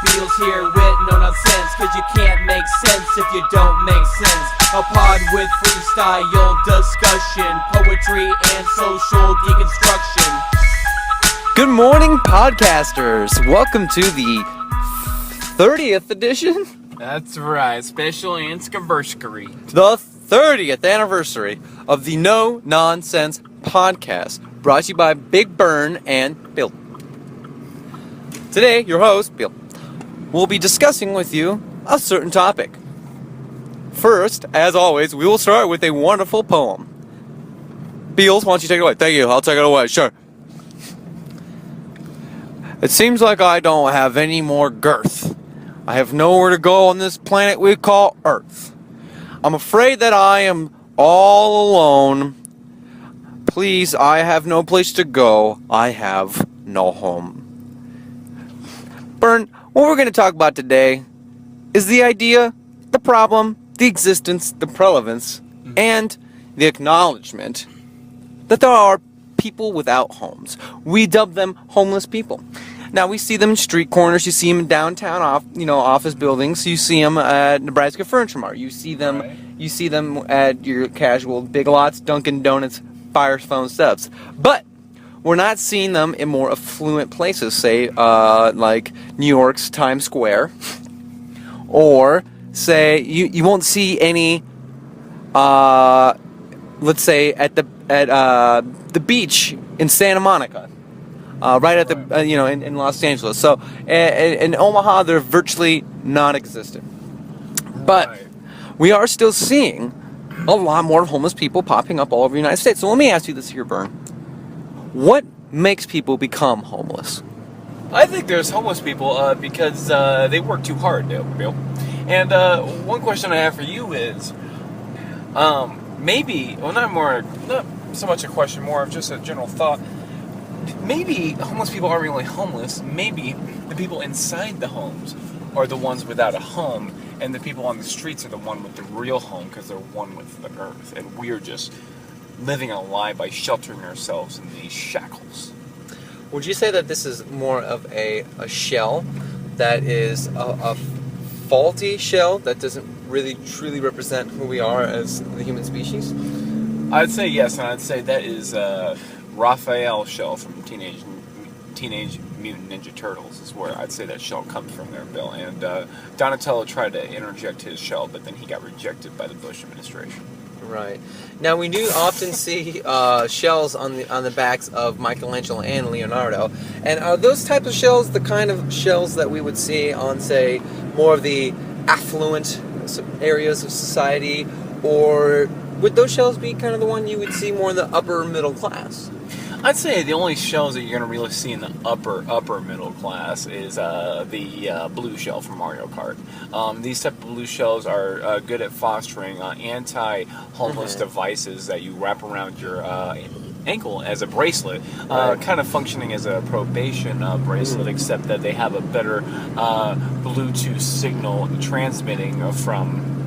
Beals here with no nonsense, cause you can't make sense if you don't make sense. A pod with freestyle discussion, poetry and social deconstruction. Good morning, podcasters. Welcome to the 30th edition? That's right, special anniversary. The 30th anniversary of the No Nonsense Podcast, brought to you by Big Burn and Bill. Today, your host, Bill, will be discussing with you a certain topic. First, as always, we will start with a wonderful poem. Beals, why don't you take it away? Thank you, I'll take it away, sure. It seems like I don't have any more girth. I have nowhere to go on this planet we call Earth. I'm afraid that I am all alone. Please, I have no place to go. I have no home. Burn, what we're going to talk about today is the idea, the problem, the existence, the prevalence, and the acknowledgement that there are people without homes. We dub them homeless people. Now, we see them in street corners. You see them in downtown, office buildings. You see them at Nebraska Furniture Mart. You see them, at your casual Big Lots, Dunkin' Donuts, Firestone Steps. But we're not seeing them in more affluent places, say like New York's Times Square, or say you won't see any. Let's say at the beach in Santa Monica. Right at the, in Los Angeles. So, in Omaha, they're virtually non-existent. But we are still seeing a lot more homeless people popping up all over the United States. So let me ask you this here, Burn. What makes people become homeless? I think there's homeless people because they work too hard, Bill. And one question I have for you is, not so much a question, more of just a general thought. Maybe homeless people aren't really homeless. Maybe the people inside the homes are the ones without a home, and the people on the streets are the one with the real home because they're one with the earth, and we're just living a lie by sheltering ourselves in these shackles. Would you say that this is more of a shell that is a faulty shell that doesn't really truly represent who we are as the human species? I'd say yes, and I'd say that is Raphael shell from Teenage Mutant Ninja Turtles is where I'd say that shell comes from there, Bill. And Donatello tried to interject his shell, but then he got rejected by the Bush administration. Right. Now we do often see shells on the backs of Michelangelo and Leonardo. And are those type of shells the kind of shells that we would see on, say, more of the affluent areas of society, or would those shells be kind of the one you would see more in the upper middle class? I'd say the only shells that you're going to really see in the upper middle class is the blue shell from Mario Kart. These type of blue shells are good at fostering anti-homeless devices that you wrap around your ankle as a bracelet, kind of functioning as a probation bracelet, except that they have a better Bluetooth signal transmitting from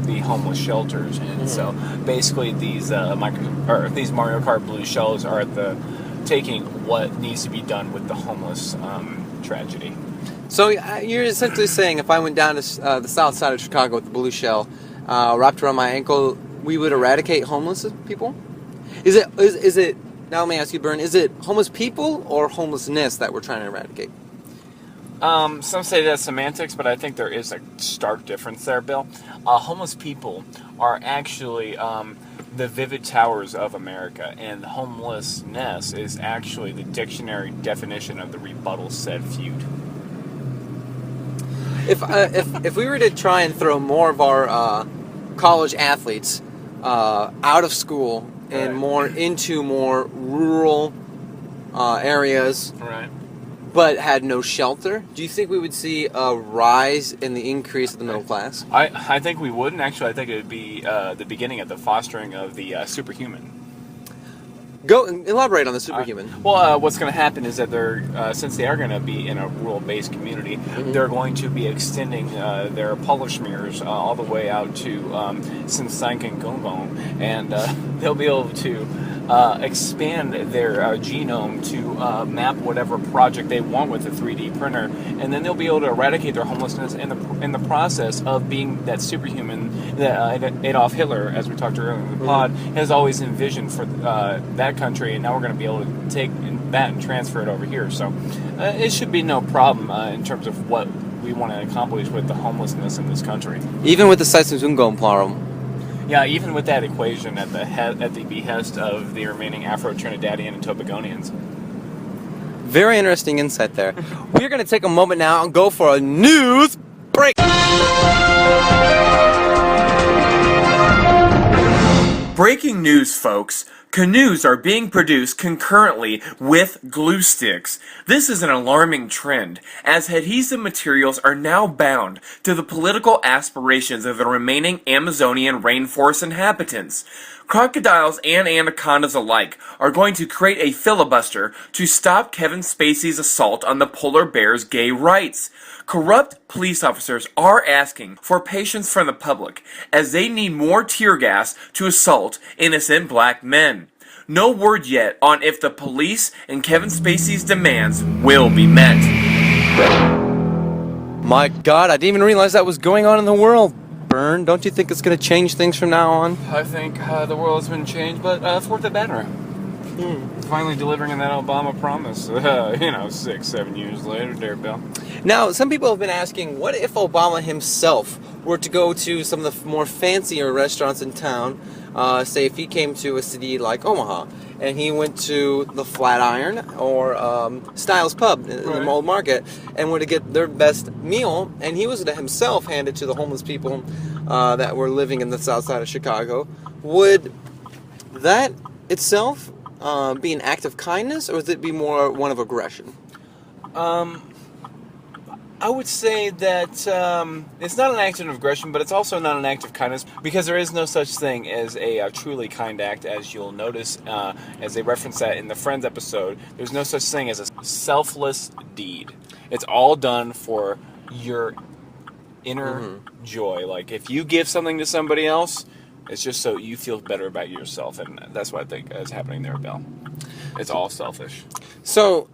the homeless shelters. And so basically these Mario Kart blue shells are taking what needs to be done with the homeless tragedy. So you're essentially saying if I went down to the south side of Chicago with the blue shell wrapped around my ankle, we would eradicate homeless people? Is it now let me ask you, Burn, is it homeless people or homelessness that we're trying to eradicate? Some say that's semantics, but I think there is a stark difference there, Bill. Homeless people are actually the vivid towers of America, and homelessness is actually the dictionary definition of the rebuttal said feud. If we were to try and throw more of our college athletes out of school and more into more rural areas, right, but had no shelter, do you think we would see a rise in the increase of the middle class? I think we would, and actually I think it would be the beginning of the fostering of the superhuman. Go elaborate on the superhuman. What's going to happen is that they're, since they are going to be in a rural-based community, they're going to be extending their polish mirrors all the way out to Sinsank and Gongbong, and they'll be able to expand their genome to map whatever project they want with a 3D printer, and then they'll be able to eradicate their homelessness in the process of being that superhuman that Adolf Hitler, as we talked earlier in the pod, has always envisioned for that country, and now we're going to be able to take that and transfer it over here. So it should be no problem in terms of what we want to accomplish with the homelessness in this country. Even with the Saitsungong problem. Yeah, even with that equation at the behest of the remaining Afro-Trinidadian and Tobagonians. Very interesting insight there. We're going to take a moment now and go for a news break. Breaking news, folks. Canoes are being produced concurrently with glue sticks. This is an alarming trend, as adhesive materials are now bound to the political aspirations of the remaining Amazonian rainforest inhabitants. Crocodiles and anacondas alike are going to create a filibuster to stop Kevin Spacey's assault on the polar bear's gay rights. Corrupt police officers are asking for patience from the public, as they need more tear gas to assault innocent black men. No word yet on if the police and Kevin Spacey's demands will be met. My God, I didn't even realize that was going on in the world. Burn, don't you think it's going to change things from now on? I think the world has been changed, but for the better. Finally delivering on that Obama promise, 6-7 years later there, Bill. Now, some people have been asking, what if Obama himself were to go to some of the more fancier restaurants in town, say if he came to a city like Omaha, and he went to the Flatiron or Styles Pub in the Old Market, and were to get their best meal, and he was to himself hand it to the homeless people that were living in the south side of Chicago, would that itself be an act of kindness, or would it be more one of aggression? I would say that it's not an act of aggression, but it's also not an act of kindness, because there is no such thing as a truly kind act, as you'll notice as they reference that in the Friends episode. There's no such thing as a selfless deed. It's all done for your inner joy. Like, if you give something to somebody else, it's just so you feel better about yourself, and that's what I think is happening there, Bill. It's all selfish. So,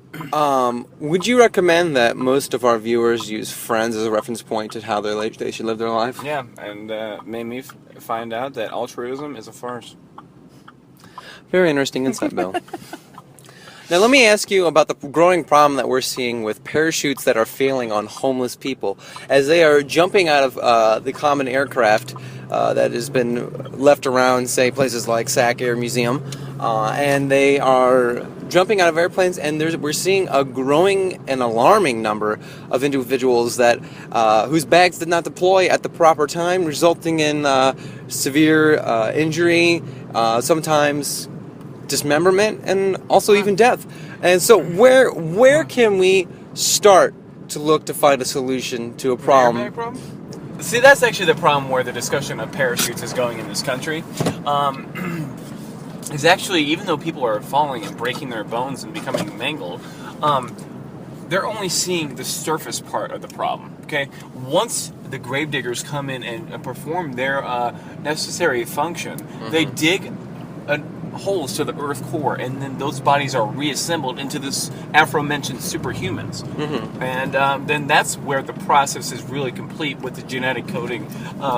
would you recommend that most of our viewers use Friends as a reference point to how they should live their life? Yeah, and made me find out that altruism is a farce. Very interesting insight, Bill. Now, let me ask you about the growing problem that we're seeing with parachutes that are failing on homeless people as they are jumping out of the common aircraft that has been left around, say, places like Sac Air Museum, and they are jumping out of airplanes, and we're seeing a growing and alarming number of individuals that whose bags did not deploy at the proper time, resulting in severe injury, sometimes dismemberment, and also even death. And so where can we start to look to find a solution to a problem? See, that's actually the problem where the discussion of parachutes is going in this country. Is actually, even though people are falling and breaking their bones and becoming mangled, they're only seeing the surface part of the problem. Okay, once the gravediggers come in and perform their necessary function, they dig holes to the earth core, and then those bodies are reassembled into this aforementioned superhumans. And then that's where the process is really complete, with the genetic coding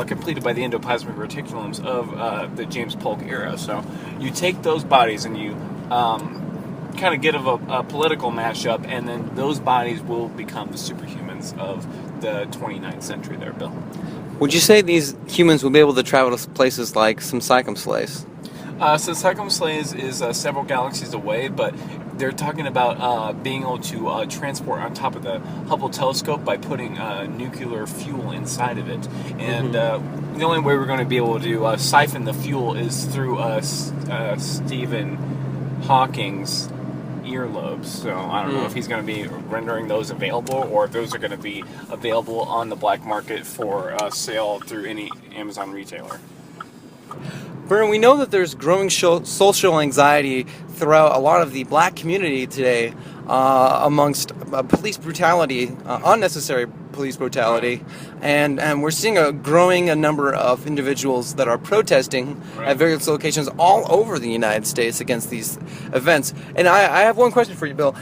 completed by the endoplasmic reticulums of the James Polk era. So you take those bodies and you kind of get a political mashup, and then those bodies will become the superhumans of the 29th century there, Bill. Would you say these humans will be able to travel to places like some Cyclum-Slays? So Cyclum-Slays is several galaxies away, but they're talking about being able to transport on top of the Hubble telescope by putting nuclear fuel inside of it. And the only way we're going to be able to siphon the fuel is through Stephen Hawking's earlobes. So I don't know if he's going to be rendering those available, or if those are going to be available on the black market for sale through any Amazon retailer. Burn, we know that there's growing social anxiety throughout a lot of the black community today amongst police brutality, unnecessary police brutality, and we're seeing a growing number of individuals that are protesting at various locations all over the United States against these events. And I have one question for you, Bill.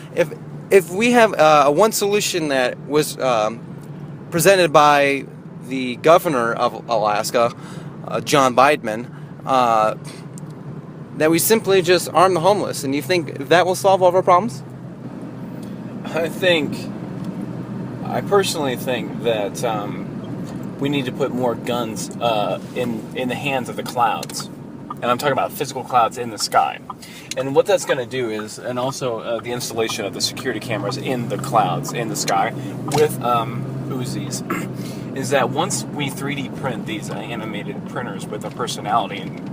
If we have one solution that was presented by the governor of Alaska, John Biden, that we simply just arm the homeless, and you think that will solve all of our problems? I personally think that we need to put more guns in the hands of the clouds. And I'm talking about physical clouds in the sky. And what that's going to do is, and also the installation of the security cameras in the clouds, in the sky, with Uzis, is that once we 3D print these animated printers with a personality and,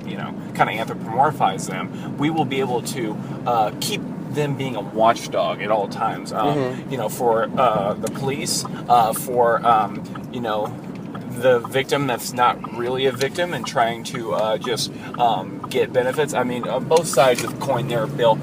kind of anthropomorphize them, we will be able to keep them being a watchdog at all times, for the police, for, the victim that's not really a victim and trying to just get benefits. I mean, on both sides of the coin there, Bill,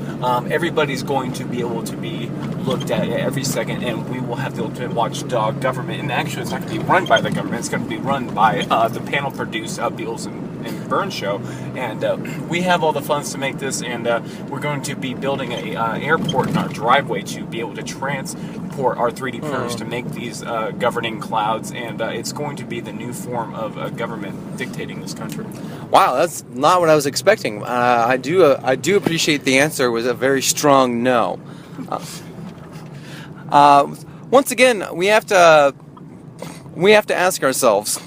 everybody's going to be able to be looked at every second, and we will have the ultimate watchdog government. And actually, it's not going to be run by the government. It's going to be run by the panel-produced Beals and Burn show. And we have all the funds to make this, and we're going to be building a airport in our driveway to be able to transport our 3D printers to make these governing clouds, and it's going to be the new form of government dictating this country. Wow, that's not what I was expecting. I do appreciate the answer was a very strong no. Once again, we have to ask ourselves,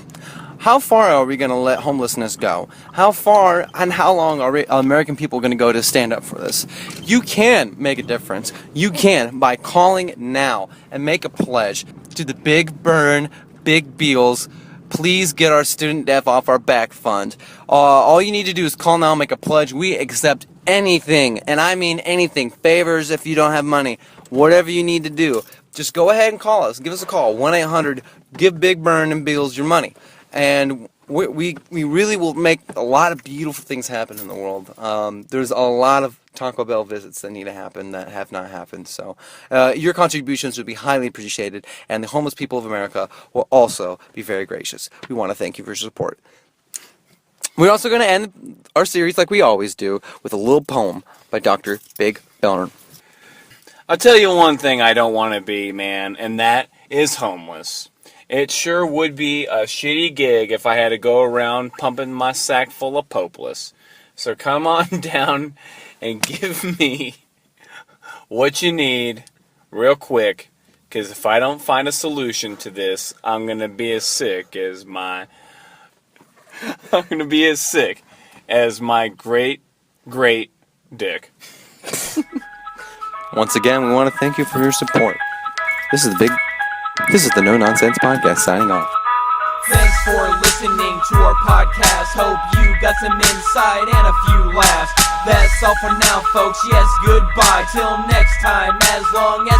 how far are we going to let homelessness go? How far and how long are American people going to go to stand up for this? You can make a difference. You can by calling now and make a pledge to the Big Burn, Big Beals. Please get our student debt off our back fund. All you need to do is call now and make a pledge. We accept anything, and I mean anything. Favors if you don't have money. Whatever you need to do. Just go ahead and call us. Give us a call. 1-800-GIVE Big Burn and Beals your money. And we really will make a lot of beautiful things happen in the world. There's a lot of Taco Bell visits that need to happen that have not happened. So your contributions would be highly appreciated, and the homeless people of America will also be very gracious. We want to thank you for your support. We're also going to end our series like we always do with a little poem by Dr. Big Burn. I'll tell you one thing I don't want to be, man, and that is homeless. It sure would be a shitty gig if I had to go around pumping my sack full of popeless. So come on down and give me what you need real quick, because if I don't find a solution to this, I'm going to be as sick as my great, great dick. Once again, we want to thank you for your support. This is the No Nonsense Podcast signing off. Thanks for listening to our podcast. Hope you got some insight and a few laughs. That's all for now, folks. Yes, goodbye. Till next time, as long as